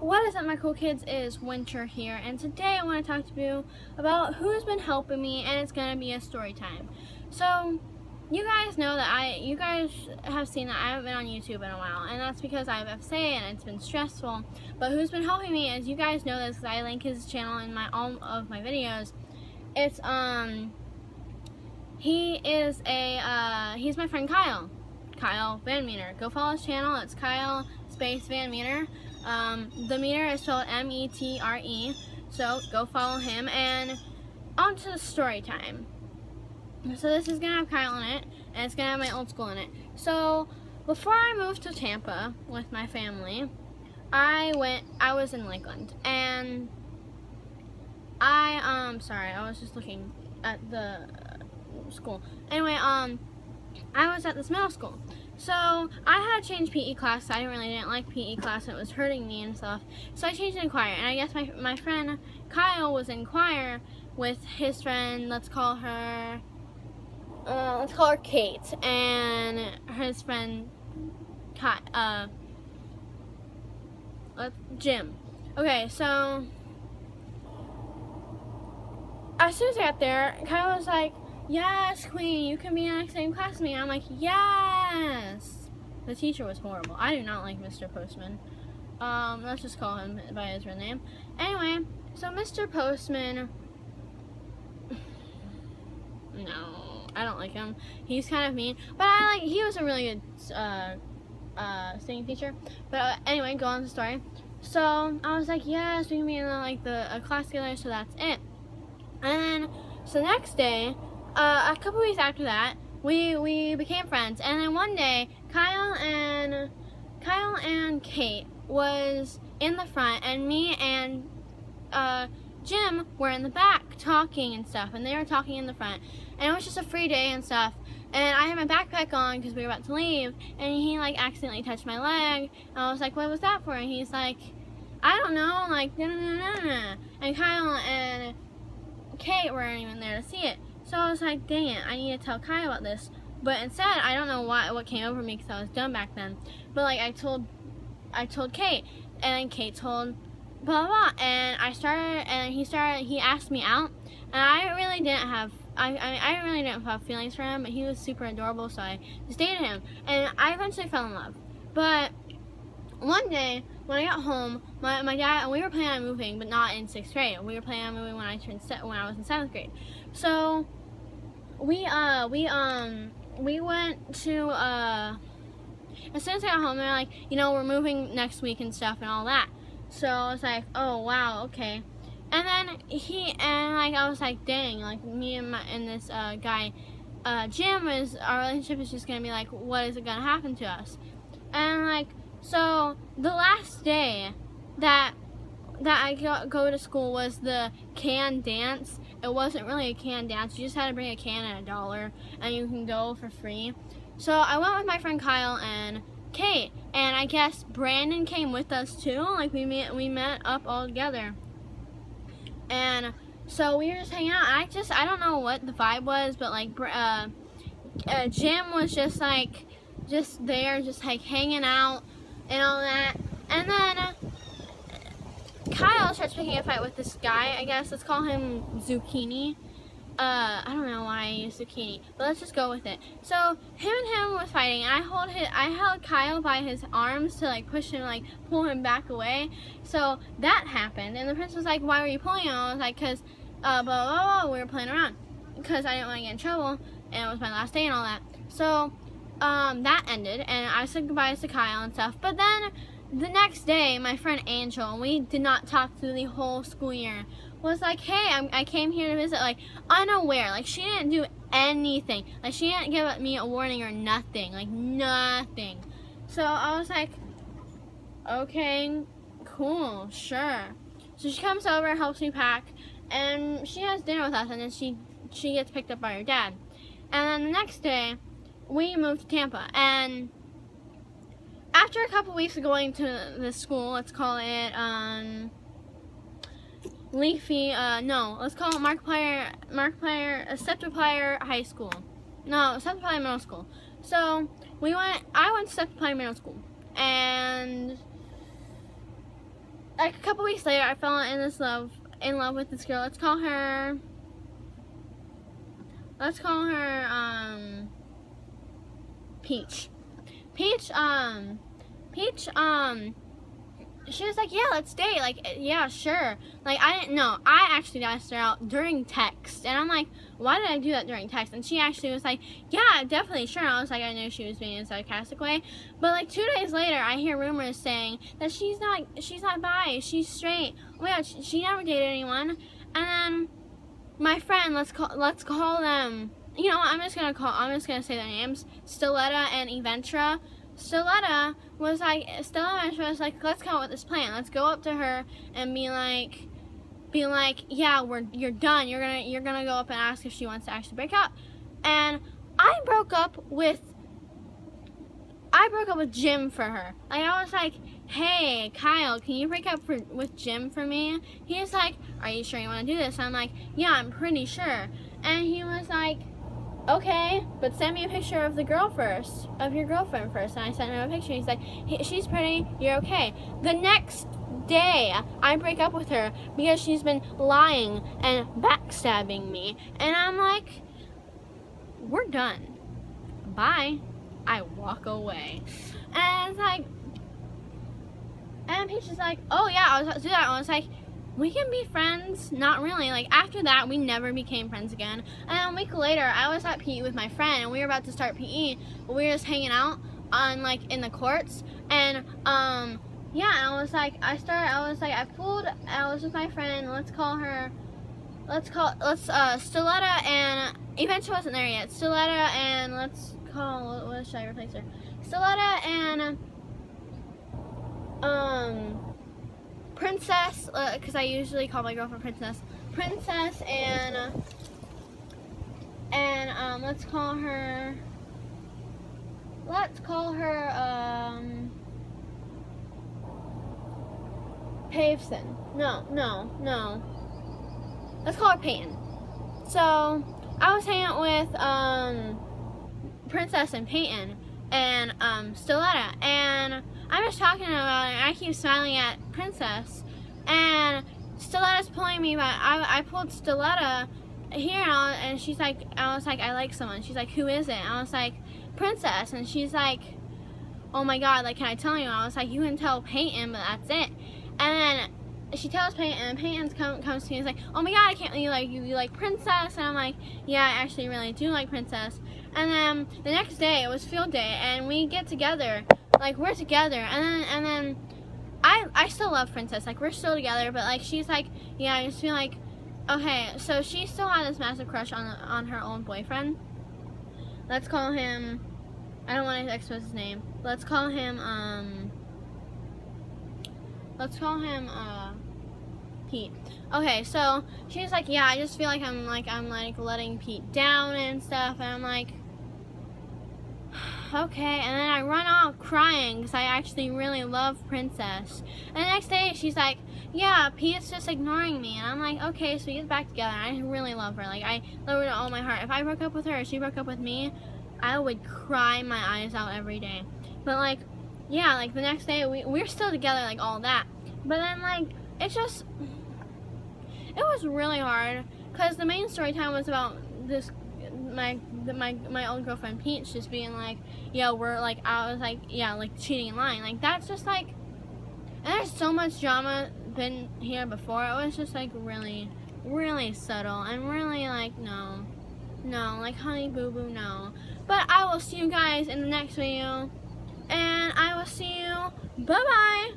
What is up, my cool kids? It is Winter here, and today I want to talk to you about who's been helping me, and it's going to be a story time. So, you guys know that you guys have seen that I haven't been on YouTube in a while, and that's because I have FSA and it's been stressful. But who's been helping me, as you guys know this, because I link his channel in all of my videos. It's he's my friend Kyle Van Meter. Go follow his channel. It's Kyle Van Meter. The meter is spelled M-E-T-R-E, so go follow him. And on to the story time. So this is gonna have Kyle in it, and it's gonna have my old school in it. So before I moved to Tampa with my family, I was in Lakeland, and sorry, I was just looking at the school. Anyway, I was at this middle school. So I had to change PE class. I didn't like PE class. It was hurting me and stuff. So I changed in choir. And I guess my friend Kyle was in choir with his friend. Let's call her Kate, and his friend Jim. Okay, so as soon as I got there, Kyle was like, "Yes, Queen, you can be in the same class as me." I'm like, "Yes." The teacher was horrible. I do not like Mr. Postman. Let's just call him by his real name. Anyway, so Mr. Postman, no, I don't like him. He's kind of mean, but he was a really good singing teacher. But anyway, go on to the story. So I was like, "Yes, we can be in a class together." So that's it. And then, so the next day, a couple weeks after that, we became friends. And then one day, Kyle and Kate was in the front, and me and Jim were in the back talking and stuff. And they were talking in the front, and it was just a free day and stuff. And I had my backpack on because we were about to leave, and he accidentally touched my leg. And I was like, "What was that for?" And he's like, "I don't know," nah. And Kyle and Kate weren't even there to see it. So I was like, "Dang it, I need to tell Kyle about this." But instead, I don't know what came over me because I was dumb back then. But I told Kate, and then Kate told blah blah, and he asked me out, and I really didn't have feelings for him, but he was super adorable, so I just dated him, and I eventually fell in love. But one day when I got home, my dad, we were planning on moving, but not in 6th grade. We were planning on moving when I was in 7th grade. So we went to as soon as I got home, they're like, "We're moving next week and stuff and all that." So I was like, "Oh wow, okay." And then I was like, "Dang, me and this guy Jim, our relationship is just gonna be what is it gonna happen to us?" And so the last day that I go to school was the can dance. It wasn't really a can dance. You just had to bring a can and $1, and you can go for free. So I went with my friend Kyle and Kate, and I guess Brandon came with us too. We met up all together, and so we were just hanging out. I don't know what the vibe was, but Jim was just there, just hanging out and all that. And then Kyle starts picking a fight with this guy. I guess let's call him Zucchini. I don't know why I use zucchini, but let's just go with it. So him and him was fighting, and I held Kyle by his arms to push him, pull him back away. So that happened, and the prince was like, "Why were you pulling him?" I was like, "Cause blah blah blah, we were playing around, because I didn't want to get in trouble, and it was my last day and all that." So that ended, and I said goodbyes to Kyle and stuff. But then the next day, my friend Angel, and we did not talk through the whole school year, was like, "Hey, I came here to visit," unaware. She didn't do anything. She didn't give me a warning or nothing. Nothing. So I was like, "Okay, cool, sure." So she comes over, helps me pack, and she has dinner with us, and then she gets picked up by her dad. And then the next day, we moved to Tampa, and after a couple weeks of going to the school, let's call it let's call it Markiplier Septiplier High School. No, Septiplier Middle School. So I went to Septiplier Middle School, and like a couple weeks later, I fell in love with this girl. Let's call her Peach. Peach, she was like, yeah, let's date. Like, yeah, sure. Like, I didn't know. I actually asked her out during text. And I'm like, why did I do that during text? And she actually was like, yeah, definitely, sure. And I was like, I knew she was being in a sarcastic way. But, like, 2 days later, I hear rumors saying that she's not bi, she's straight. Oh, yeah, she never dated anyone. And then my friend, let's call them, you know what, I'm just gonna say their names, Stiletta and Eventra. Stella was like, let's come up with this plan. Let's go up to her and be like, yeah, you're done. You're gonna go up and ask if she wants to actually break up. And I broke up with Jim for her. Like, I was like, hey, Kyle, can you break up with Jim for me? He was like, are you sure you want to do this? I'm like, yeah, I'm pretty sure. And he was like, okay, but send me a picture of your girlfriend first. And I sent him a picture. He's like, she's pretty, you're okay. The next day, I break up with her because she's been lying and backstabbing me. And I'm like, we're done. Bye. I walk away. And it's like, and Peach is like, oh yeah, I was about to do that. I was like, we can be friends. Not really. Like, after that, we never became friends again. And then a week later, I was at PE with my friend, and we were about to start PE, but we were just hanging out on, like, in the courts. And yeah, and I was with my friend. Stiletta, and Eventually wasn't there yet. Stiletta and what should I replace her? Stiletta and Princess, because I usually call my girlfriend Princess. Princess and let's call her Pavson. No. Let's call her Peyton. So I was hanging out with Princess and Peyton and Stiletta, and I'm just talking about it, and I keep smiling at Princess, and Stiletta's pulling me back. I pulled Stiletta here, and she's like, I was like, I like someone. She's like, who is it? I was like, Princess, and she's like, oh my god, like, can I tell you? I was like, you can tell Peyton, but that's it. And then she tells Peyton, and Peyton comes to me and is like, oh my god, I can't believe you like Princess. And I'm like, yeah, I actually really do like Princess. And then the next day, it was field day, and we get together. Like, we're together, and then I still love Princess. Like, we're still together, but like, she's like, yeah, I just feel like, okay, so she still had this massive crush on her old boyfriend. Let's call him, I don't want to expose his name. Let's call him Pete. Okay, so she's like, yeah, I just feel like I'm letting Pete down and stuff, and I'm like, okay. And then I run off crying because I actually really love Princess. And the next day, she's like, yeah, Pete's just ignoring me. And I'm like, okay, so we get back together. I really love her. Like, I love her with all my heart. If I broke up with her or she broke up with me, I would cry my eyes out every day. But like, yeah, like the next day, we're still together, like all that. But then like, it was really hard because the main story time was about this, my old girlfriend Peach just being like, yeah, we're like, I was like, yeah, like cheating and lying. Like, that's just like, and there's so much drama been here before. It was just like really, really subtle and really like, no, like, honey boo boo, no. But I will see you guys in the next video, and I will see you, bye bye.